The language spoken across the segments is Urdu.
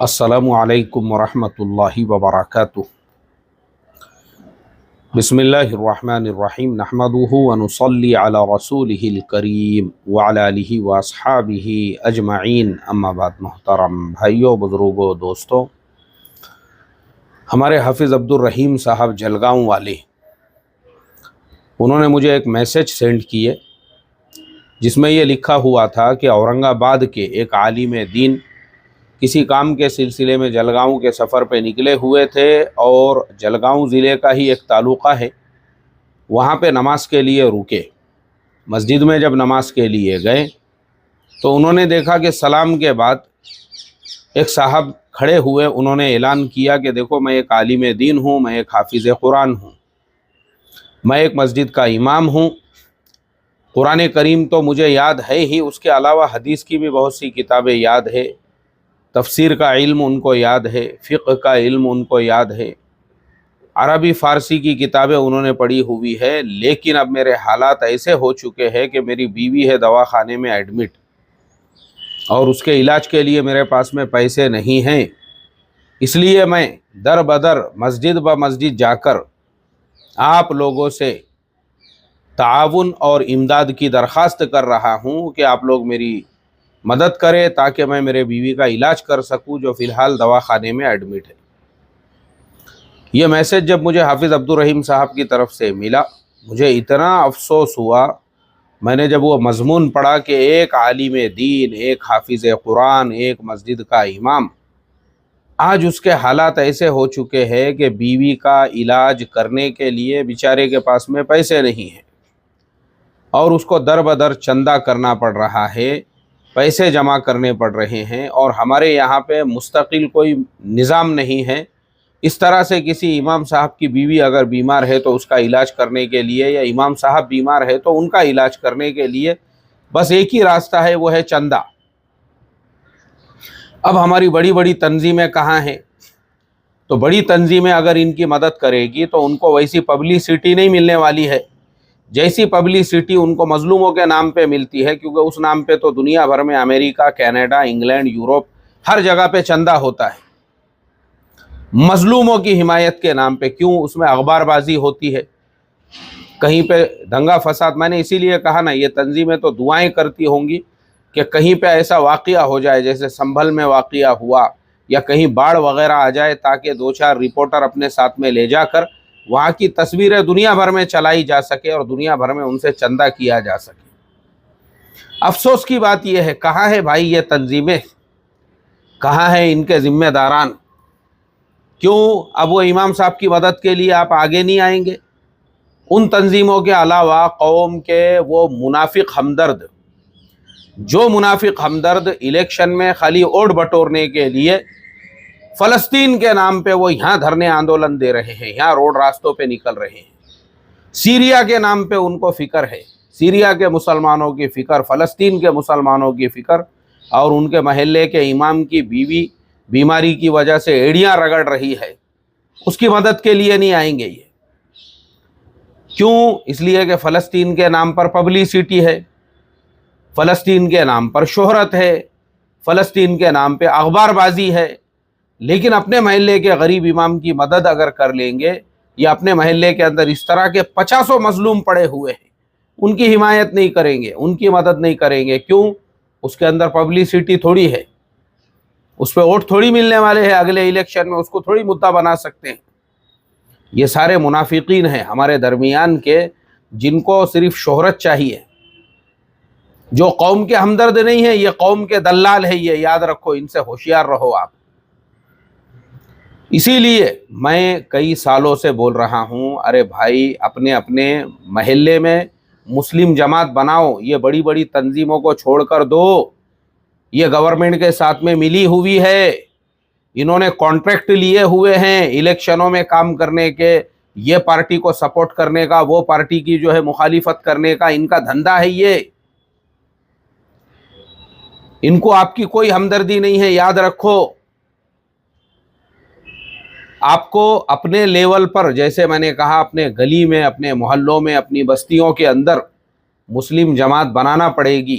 السلام علیکم ورحمۃ اللہ وبرکاتہ۔ بسم اللہ الرحمن الرحیم، نحمدہ ونصلی علی رسولہ الکریم وعلی آلہ واصحابہ اجمعین، اما بعد۔ محترم بھائیوں، بزرگوں، دوستوں، ہمارے حافظ عبد الرحیم صاحب جلگاؤں والے، انہوں نے مجھے ایک میسج سینڈ کیے جس میں یہ لکھا ہوا تھا کہ اورنگ آباد کے ایک عالم دین کسی کام کے سلسلے میں جلگاؤں کے سفر پہ نکلے ہوئے تھے، اور جلگاؤں ضلع کا ہی ایک تعلقہ ہے، وہاں پہ نماز کے لیے رکے۔ مسجد میں جب نماز کے لیے گئے تو انہوں نے دیکھا کہ سلام کے بعد ایک صاحب کھڑے ہوئے، انہوں نے اعلان کیا کہ دیکھو، میں ایک عالم دین ہوں، میں ایک حافظ قرآن ہوں، میں ایک مسجد کا امام ہوں، قرآن کریم تو مجھے یاد ہے ہی، اس کے علاوہ حدیث کی بھی بہت سی کتابیں یاد ہے، تفسیر کا علم ان کو یاد ہے، فقہ کا علم ان کو یاد ہے، عربی فارسی کی کتابیں انہوں نے پڑھی ہوئی ہے، لیکن اب میرے حالات ایسے ہو چکے ہیں کہ میری بیوی ہے دواخانے میں ایڈمٹ، اور اس کے علاج کے لیے میرے پاس میں پیسے نہیں ہیں، اس لیے میں در بدر مسجد بہ مسجد جا کر آپ لوگوں سے تعاون اور امداد کی درخواست کر رہا ہوں کہ آپ لوگ میری مدد کرے تاکہ میں میرے بیوی کا علاج کر سکوں جو فی الحال دواخانے میں ایڈمٹ ہے۔ یہ میسج جب مجھے حافظ عبد الرحیم صاحب کی طرف سے ملا، مجھے اتنا افسوس ہوا۔ میں نے جب وہ مضمون پڑھا کہ ایک عالم دین، ایک حافظ قرآن، ایک مسجد کا امام، آج اس کے حالات ایسے ہو چکے ہیں کہ بیوی کا علاج کرنے کے لیے بیچارے کے پاس میں پیسے نہیں ہیں، اور اس کو در بدر چندہ کرنا پڑ رہا ہے، پیسے جمع کرنے پڑ رہے ہیں، اور ہمارے یہاں پہ مستقل کوئی نظام نہیں ہے۔ اس طرح سے کسی امام صاحب کی بیوی اگر بیمار ہے تو اس کا علاج کرنے کے لیے، یا امام صاحب بیمار ہے تو ان کا علاج کرنے کے لیے بس ایک ہی راستہ ہے، وہ ہے چندہ۔ اب ہماری بڑی بڑی تنظیمیں کہاں ہیں؟ تو بڑی تنظیمیں اگر ان کی مدد کرے گی تو ان کو ویسی پبلسٹی نہیں ملنے والی ہے جیسی پبلسٹی ان کو مظلوموں کے نام پہ ملتی ہے، کیونکہ اس نام پہ تو دنیا بھر میں امریکہ، کینیڈا، انگلینڈ، یورپ، ہر جگہ پہ چندہ ہوتا ہے مظلوموں کی حمایت کے نام پہ۔ کیوں؟ اس میں اخبار بازی ہوتی ہے، کہیں پہ دنگا فساد۔ میں نے اسی لیے کہا نا، یہ تنظیمیں تو دعائیں کرتی ہوں گی کہ کہیں پہ ایسا واقعہ ہو جائے جیسے سنبھل میں واقعہ ہوا، یا کہیں باڑھ وغیرہ آ جائے، تاکہ دو چار رپورٹر اپنے ساتھ میں لے جا کر وہاں کی تصویریں دنیا بھر میں چلائی جا سکے اور دنیا بھر میں ان سے چندہ کیا جا سکے۔ افسوس کی بات یہ ہے، کہاں ہے بھائی یہ تنظیمیں؟ کہاں ہیں ان کے ذمہ داران؟ کیوں اب وہ امام صاحب کی مدد کے لیے آپ آگے نہیں آئیں گے؟ ان تنظیموں کے علاوہ قوم کے وہ منافق ہمدرد، جو منافق ہمدرد الیکشن میں خالی ووٹ بٹورنے کے لیے فلسطین کے نام پہ وہ یہاں دھرنے آندولن دے رہے ہیں، یہاں روڈ راستوں پہ نکل رہے ہیں، سیریا کے نام پہ ان کو فکر ہے، سیریا کے مسلمانوں کی فکر، فلسطین کے مسلمانوں کی فکر، اور ان کے محلے کے امام کی بیوی بیماری کی وجہ سے ایڑیاں رگڑ رہی ہے، اس کی مدد کے لیے نہیں آئیں گے یہ۔ کیوں؟ اس لیے کہ فلسطین کے نام پر پبلسٹی ہے، فلسطین کے نام پر شہرت ہے، فلسطین کے نام پہ اخبار بازی ہے، لیکن اپنے محلے کے غریب امام کی مدد اگر کر لیں گے، یا اپنے محلے کے اندر اس طرح کے 50 مظلوم پڑے ہوئے ہیں، ان کی حمایت نہیں کریں گے، ان کی مدد نہیں کریں گے، کیوں؟ اس کے اندر پبلسٹی تھوڑی ہے، اس پہ ووٹ تھوڑی ملنے والے ہیں اگلے الیکشن میں، اس کو تھوڑی مدعا بنا سکتے ہیں۔ یہ سارے منافقین ہیں ہمارے درمیان کے، جن کو صرف شہرت چاہیے، جو قوم کے ہمدرد نہیں ہے، یہ قوم کے دلال ہے، یہ یاد رکھو، ان سے ہوشیار رہو آپ۔ اسی لیے میں کئی سالوں سے بول رہا ہوں، ارے بھائی، اپنے اپنے محلے میں مسلم جماعت بناؤ، یہ بڑی بڑی تنظیموں کو چھوڑ کر دو، یہ گورنمنٹ کے ساتھ میں ملی ہوئی ہے، انہوں نے کانٹریکٹ لیے ہوئے ہیں الیکشنوں میں کام کرنے کے، یہ پارٹی کو سپورٹ کرنے کا، وہ پارٹی کی جو ہے مخالفت کرنے کا، ان کا دھندا ہے یہ، ان کو آپ کی کوئی ہمدردی نہیں ہے، یاد رکھو۔ آپ کو اپنے لیول پر، جیسے میں نے کہا، اپنے گلی میں، اپنے محلوں میں، اپنی بستیوں کے اندر مسلم جماعت بنانا پڑے گی،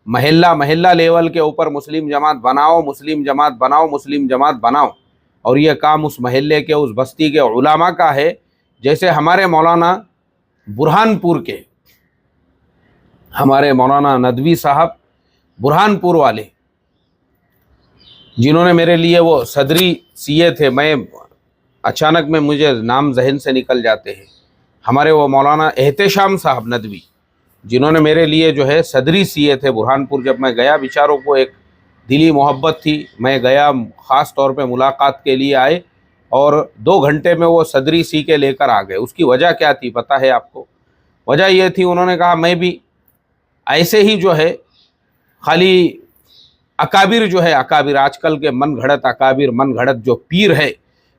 محلہ محلہ لیول کے اوپر مسلم جماعت بناؤ، مسلم جماعت بناؤ، مسلم جماعت بناؤ، اور یہ کام اس محلے کے، اس بستی کے علماء کا ہے۔ جیسے ہمارے مولانا برہان پور کے، ہمارے مولانا ندوی صاحب برہان پور والے، جنہوں نے میرے لیے وہ صدری سیے تھے، میں اچانک میں مجھے نام ذہن سے نکل جاتے ہیں، ہمارے وہ مولانا احتشام صاحب ندوی، جنہوں نے میرے لیے جو ہے صدری سیے تھے برہان پور۔ جب میں گیا، بیچاروں کو ایک دلی محبت تھی، میں گیا، خاص طور پہ ملاقات کے لیے آئے، اور 2 گھنٹے میں وہ صدری سی کے لے کر آ گئے۔ اس کی وجہ کیا تھی پتہ ہے آپ کو؟ وجہ یہ تھی، انہوں نے کہا میں بھی ایسے ہی جو ہے خالی اکابر جو ہے، اکابر آج کل کے من گھڑت اکابر، من گھڑت جو پیر ہے،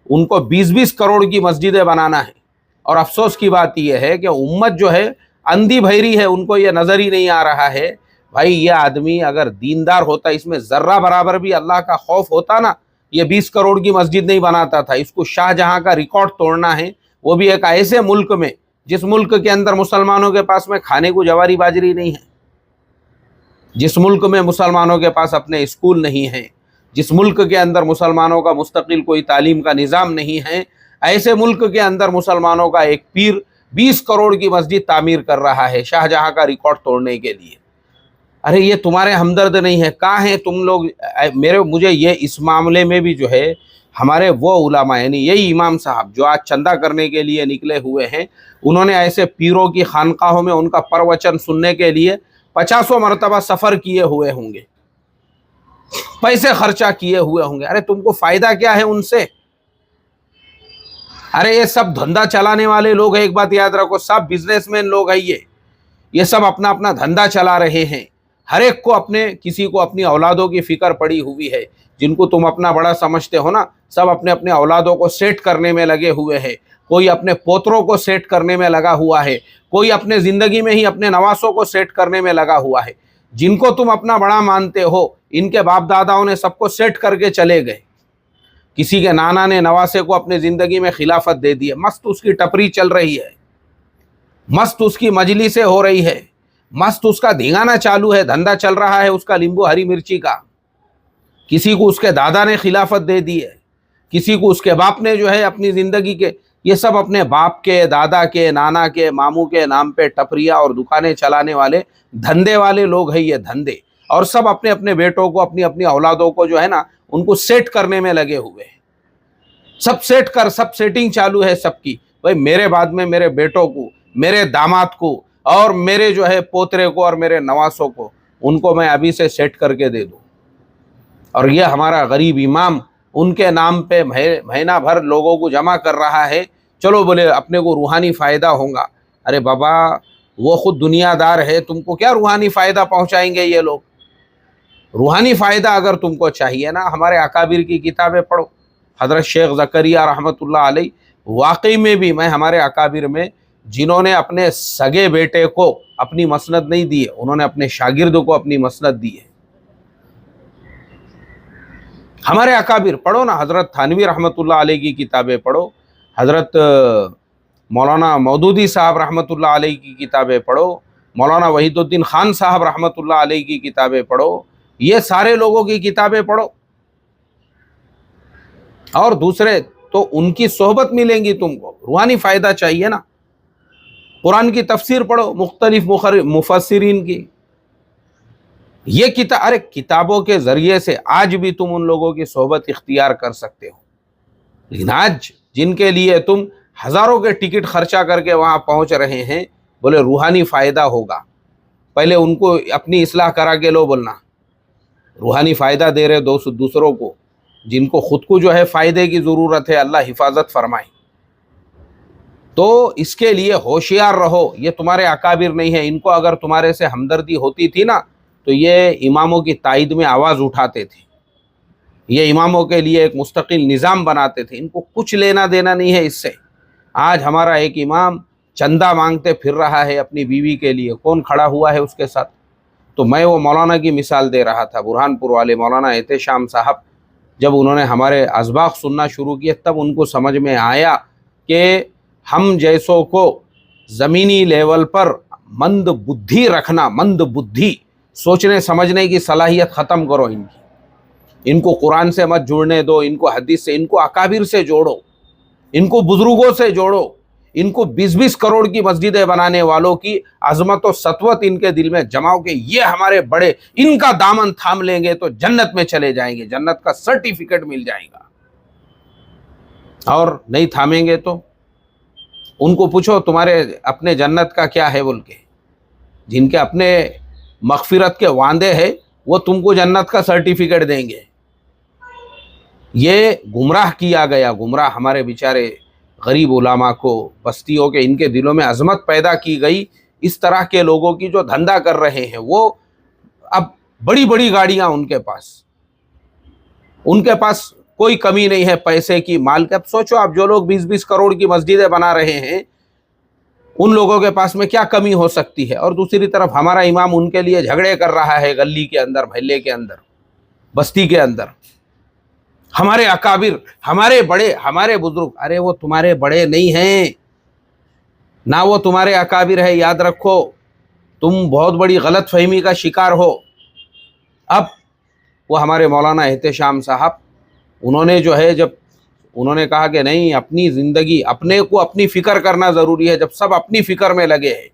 ان کو 20-20 کروڑ کی مسجدیں بنانا ہے، اور افسوس کی بات یہ ہے کہ امت جو ہے اندھی بھیری ہے، ان کو یہ نظر ہی نہیں آ رہا ہے۔ بھائی یہ آدمی اگر دیندار ہوتا، اس میں ذرہ برابر بھی اللہ کا خوف ہوتا نا، یہ 20 کروڑ کی مسجد نہیں بناتا تھا۔ اس کو شاہ جہاں کا ریکارڈ توڑنا ہے، وہ بھی ایک ایسے ملک میں جس ملک کے اندر مسلمانوں کے پاس میں کھانے کو جواری باجری نہیں ہے، جس ملک میں مسلمانوں کے پاس اپنے اسکول نہیں ہیں، جس ملک کے اندر مسلمانوں کا مستقل کوئی تعلیم کا نظام نہیں ہے، ایسے ملک کے اندر مسلمانوں کا ایک پیر 20 کروڑ کی مسجد تعمیر کر رہا ہے شاہ جہاں کا ریکارڈ توڑنے کے لیے۔ ارے یہ تمہارے ہمدرد نہیں ہے؟ کہاں ہیں تم لوگ؟ مجھے یہ اس معاملے میں بھی جو ہے ہمارے وہ علماء، یعنی یہی امام صاحب جو آج چندہ کرنے کے لیے نکلے ہوئے ہیں، انہوں نے ایسے پیروں کی خانقاہوں میں ان کا پروچن سننے کے لیے 50 مرتبہ سفر کیے ہوئے ہوں گے، پیسے خرچہ کیے ہوئے ہوں گے۔ ارے تم کو فائدہ کیا ہے ان سے؟ ارے یہ سب دھندا چلانے والے لوگ ہیں، ایک بات یاد رکھو، سب بزنس مین لوگ ہیں، یہ سب اپنا اپنا دھندا چلا رہے ہیں۔ ہر ایک کو کسی کو اپنی اولادوں کی فکر پڑی ہوئی ہے، جن کو تم اپنا بڑا سمجھتے ہو نا، سب اپنے اپنے اولادوں کو سیٹ کرنے میں لگے ہوئے ہیں۔ کوئی اپنے پوتروں کو سیٹ کرنے میں لگا ہوا ہے، کوئی اپنے زندگی میں ہی اپنے نواسوں کو سیٹ کرنے میں لگا ہوا ہے۔ جن کو تم اپنا بڑا مانتے ہو، ان کے باپ داداؤں نے سب کو سیٹ کر کے چلے گئے۔ کسی کے نانا نے نواسے کو اپنے زندگی میں خلافت دے دی ہے، مست اس کی ٹپری چل رہی ہے، مست اس کی مجلسیں ہو رہی ہے، مست اس کا دھینگانا چالو ہے، دھندا چل رہا ہے اس کا لیمبو ہری مرچی کا۔ کسی کو اس کے دادا نے خلافت دے دی ہے، کسی کو اس کے باپ نے جو ہے اپنی زندگی کے، یہ سب اپنے باپ کے، دادا کے، نانا کے، ماموں کے نام پہ ٹپریاں اور دکانیں چلانے والے دھندے والے لوگ ہیں یہ دھندے، اور سب اپنے اپنے بیٹوں کو، اپنی اپنی اولادوں کو جو ہے نا، ان کو سیٹ کرنے میں لگے ہوئے ہیں۔ سب سب سیٹنگ چالو ہے سب کی۔ بھائی میرے بعد میں میرے بیٹوں کو، میرے داماد کو، اور میرے جو ہے پوترے کو اور میرے نواسوں کو، ان کو میں ابھی سے سیٹ کر کے دے دوں۔ اور یہ ہمارا غریب امام ان کے نام پہ مہینہ بھر لوگوں کو جمع کر رہا ہے، چلو بولے اپنے کو روحانی فائدہ ہوگا۔ ارے بابا وہ خود دنیا دار ہے، تم کو کیا روحانی فائدہ پہنچائیں گے یہ لوگ؟ روحانی فائدہ اگر تم کو چاہیے نا، ہمارے اکابر کی کتابیں پڑھو۔ حضرت شیخ زکریا رحمۃ اللہ علیہ، واقعی میں بھی میں ہمارے اکابر میں جنہوں نے اپنے سگے بیٹے کو اپنی مسند نہیں دی ہے، انہوں نے اپنے شاگرد کو اپنی مسند دی ہے۔ ہمارے اکابر پڑھو نا، حضرت تھانوی رحمۃ اللہ علیہ کی کتابیں پڑھو، حضرت مولانا مودودی صاحب رحمۃ اللہ علیہ کی کتابیں پڑھو، مولانا وحید الدین خان صاحب رحمۃ اللہ علیہ کی کتابیں پڑھو، یہ سارے لوگوں کی کتابیں پڑھو، اور دوسرے تو ان کی صحبت ملیں گی تم کو، روحانی فائدہ چاہیے نا۔ قرآن کی تفسیر پڑھو مختلف مفسرین کی، یہ کتابوں کے ذریعے سے آج بھی تم ان لوگوں کی صحبت اختیار کر سکتے ہو۔ لیکن آج جن کے لیے تم ہزاروں کے ٹکٹ خرچہ کر کے وہاں پہنچ رہے ہیں، بولے روحانی فائدہ ہوگا، پہلے ان کو اپنی اصلاح کرا کے لو بولنا، روحانی فائدہ دے رہے دوسروں کو، جن کو خود کو جو ہے فائدے کی ضرورت ہے، اللہ حفاظت فرمائے۔ تو اس کے لیے ہوشیار رہو، یہ تمہارے اکابر نہیں ہے، ان کو اگر تمہارے سے ہمدردی ہوتی تھی نا تو یہ اماموں کی تائید میں آواز اٹھاتے تھے، یہ اماموں کے لیے ایک مستقل نظام بناتے تھے۔ ان کو کچھ لینا دینا نہیں ہے اس سے۔ آج ہمارا ایک امام چندہ مانگتے پھر رہا ہے اپنی بیوی کے لیے، کون کھڑا ہوا ہے اس کے ساتھ؟ تو میں وہ مولانا کی مثال دے رہا تھا، برہان پور والے مولانا احتشام صاحب، جب انہوں نے ہمارے اسباق سننا شروع کیے تب ان کو سمجھ میں آیا کہ ہم جیسوں کو زمینی لیول پر مند بدھی رکھنا، مند بدھی سوچنے سمجھنے کی صلاحیت ختم کرو ان کو قرآن سے مت جوڑنے دو، ان کو حدیث سے، ان کو اکابر سے جوڑو، ان کو بزرگوں سے جوڑو، ان کو 20-20 کروڑ کی مسجدیں بنانے والوں کی عظمت و سطوت ان کے دل میں جماؤ کہ یہ ہمارے بڑے، ان کا دامن تھام لیں گے تو جنت میں چلے جائیں گے، جنت کا سرٹیفکیٹ مل جائے گا، اور نہیں تھامیں گے تو ان کو پوچھو تمہارے اپنے جنت کا کیا ہے بول کے، جن کے اپنے مغفرت کے وعدے ہیں وہ تم کو جنت کا سرٹیفکیٹ دیں گے۔ یہ گمراہ کیا گیا، گمراہ ہمارے بیچارے غریب علماء کو، بستیوں کے، ان کے دلوں میں عظمت پیدا کی گئی اس طرح کے لوگوں کی جو دھندا کر رہے ہیں۔ وہ اب بڑی بڑی گاڑیاں ان کے پاس کوئی کمی نہیں ہے پیسے کی، مال کی۔ اب سوچو آپ جو لوگ 20-20 کروڑ کی مسجدیں بنا رہے ہیں ان لوگوں کے پاس میں کیا کمی ہو سکتی ہے، اور دوسری طرف ہمارا امام ان کے لیے جھگڑے کر رہا ہے گلی کے اندر، محلے کے اندر، بستی کے اندر۔ ہمارے اکابر، ہمارے بڑے، ہمارے بزرگ، ارے وہ تمہارے بڑے نہیں ہیں، نہ وہ تمہارے اکابر ہے، یاد رکھو تم بہت بڑی غلط فہمی کا شکار ہو۔ اب وہ ہمارے مولانا احتشام صاحب، انہوں نے جو ہے جب انہوں نے کہا کہ نہیں، اپنی زندگی، اپنے کو اپنی فکر کرنا ضروری ہے، جب سب اپنی فکر میں لگے ہیں،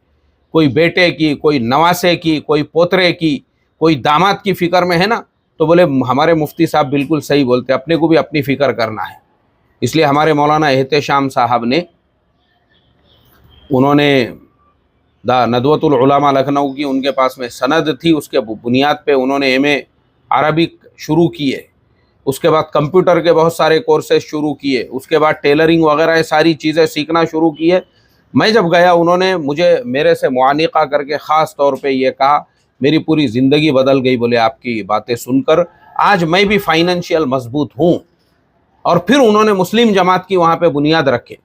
کوئی بیٹے کی، کوئی نواسے کی، کوئی پوترے کی، کوئی داماد کی فکر میں ہے نا، تو بولے ہمارے مفتی صاحب بالکل صحیح بولتے، اپنے کو بھی اپنی فکر کرنا ہے۔ اس لیے ہمارے مولانا احتشام صاحب نے، انہوں نے ندوۃ العلماء لکھنؤ کی ان کے پاس میں سند تھی، اس کے بنیاد پہ انہوں نے ایم اے عربک شروع کیے، اس کے بعد کمپیوٹر کے بہت سارے کورسز شروع کیے، اس کے بعد ٹیلرنگ وغیرہ یہ ساری چیزیں سیکھنا شروع کیے۔ میں جب گیا انہوں نے میرے سے معانقہ کر کے خاص طور پہ یہ کہا، میری پوری زندگی بدل گئی بولے آپ کی باتیں سن کر، آج میں بھی فائنینشیل مضبوط ہوں۔ اور پھر انہوں نے مسلم جماعت کی وہاں پہ بنیاد رکھے۔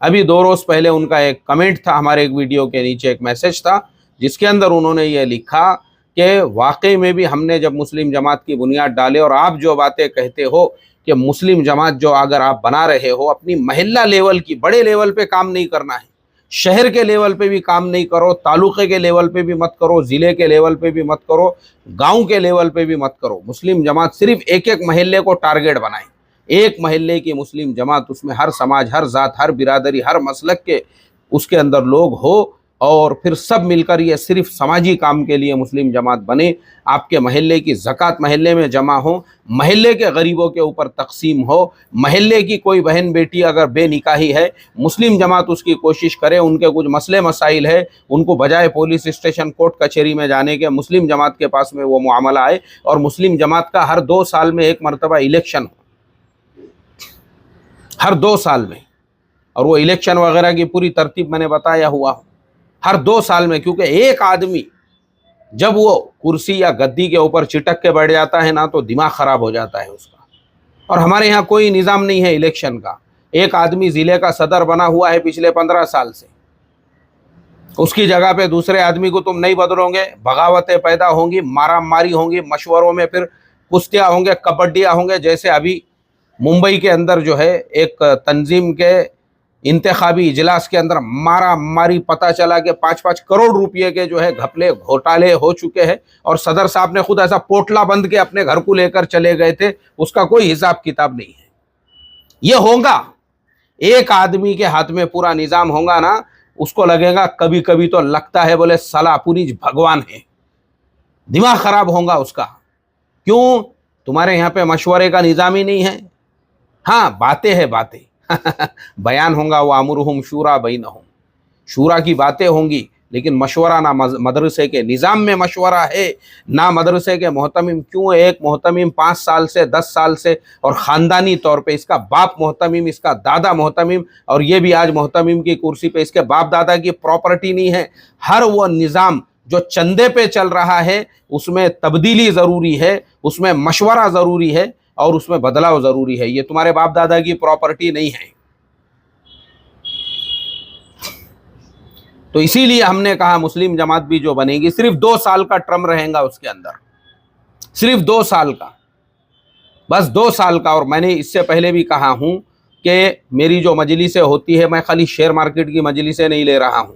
ابھی 2 روز پہلے ان کا ایک کمنٹ تھا ہمارے ایک ویڈیو کے نیچے، ایک میسج تھا جس کے اندر انہوں نے یہ لکھا کہ واقعی میں بھی ہم نے جب مسلم جماعت کی بنیاد ڈالے، اور آپ جو باتیں کہتے ہو کہ مسلم جماعت جو اگر آپ بنا رہے ہو، اپنی محلہ لیول کی، بڑے لیول پہ کام نہیں کرنا ہے، شہر کے لیول پہ بھی کام نہیں کرو، تعلقے کے لیول پہ بھی مت کرو، ضلع کے لیول پہ بھی مت کرو، گاؤں کے لیول پہ بھی مت کرو۔ مسلم جماعت صرف ایک محلے کو ٹارگٹ بنائیں، ایک محلے کی مسلم جماعت، اس میں ہر سماج، ہر ذات، ہر برادری، ہر مسلک کے اس کے اندر لوگ ہو، اور پھر سب مل کر یہ صرف سماجی کام کے لیے مسلم جماعت بنے۔ آپ کے محلے کی زکوٰۃ محلے میں جمع ہو، محلے کے غریبوں کے اوپر تقسیم ہو، محلے کی کوئی بہن بیٹی اگر بے نکاحی ہے، مسلم جماعت اس کی کوشش کرے، ان کے کچھ مسئلے مسائل ہے، ان کو بجائے پولیس اسٹیشن، کورٹ کچہری میں جانے کے، مسلم جماعت کے پاس میں وہ معاملہ آئے، اور مسلم جماعت کا ہر 2 سال میں ایک مرتبہ الیکشن ہو، ہر 2 سال میں، اور وہ الیکشن وغیرہ کی پوری ترتیب میں نے بتایا ہوا ہوں، ہر 2 سال میں، کیونکہ ایک آدمی جب وہ کرسی یا گدی کے اوپر چٹک کے بیٹھ جاتا ہے نا تو دماغ خراب ہو جاتا ہے اس کا۔ اور ہمارے یہاں کوئی نظام نہیں ہے الیکشن کا، ایک آدمی ضلع کا صدر بنا ہوا ہے پچھلے 15 سال سے، اس کی جگہ پہ دوسرے آدمی کو تم نہیں بدلو گے، بغاوتیں پیدا ہوں گی، مارا ماری ہوں گی، مشوروں میں پھر کشتیاں ہوں گے، کبڈیاں ہوں گے، جیسے ابھی ممبئی کے اندر جو ہے ایک تنظیم کے انتخابی اجلاس کے اندر مارا ماری، پتہ چلا کہ 5-5 کروڑ روپے کے جو ہے گھپلے گھوٹالے ہو چکے ہیں، اور صدر صاحب نے خود ایسا پوٹلا بند کے اپنے گھر کو لے کر چلے گئے تھے، اس کا کوئی حساب کتاب نہیں ہے۔ یہ ہوگا، ایک آدمی کے ہاتھ میں پورا نظام ہوگا نا، اس کو لگے گا کبھی کبھی تو لگتا ہے بولے سلا پوری بھگوان ہے، دماغ خراب ہوگا اس کا۔ کیوں؟ تمہارے یہاں پہ مشورے کا نظام ہی نہیں ہے۔ ہاں باتیں ہیں، باتیں بیان ہوں گا، وَأَمُرُهُمْ شُورَىٰ بَيْنَهُمْ، شورا کی باتیں ہوں گی، لیکن مشورہ نہ مدرسے کے نظام میں مشورہ ہے، نہ مدرسے کے محتمم۔ کیوں؟ ایک محتمم 5 سال سے 10 سال سے، اور خاندانی طور پہ اس کا باپ محتمم، اس کا دادا محتمم، اور یہ بھی آج محتمم کی کرسی پہ، اس کے باپ دادا کی پراپرٹی نہیں ہے۔ ہر وہ نظام جو چندے پہ چل رہا ہے اس میں تبدیلی ضروری ہے، اس میں مشورہ ضروری ہے، اور اس میں بدلاؤ ضروری ہے۔ یہ تمہارے باپ دادا کی پراپرٹی نہیں ہے۔ تو اسی لیے ہم نے کہا مسلم جماعت بھی جو بنے گی صرف 2 سال کا ٹرم رہے گا، اس کے اندر صرف 2 سال کا، بس 2 سال کا۔ اور میں نے اس سے پہلے بھی کہا ہوں کہ میری جو مجلسیں ہوتی ہے، میں خالی شیئر مارکیٹ کی مجلسیں نہیں لے رہا ہوں،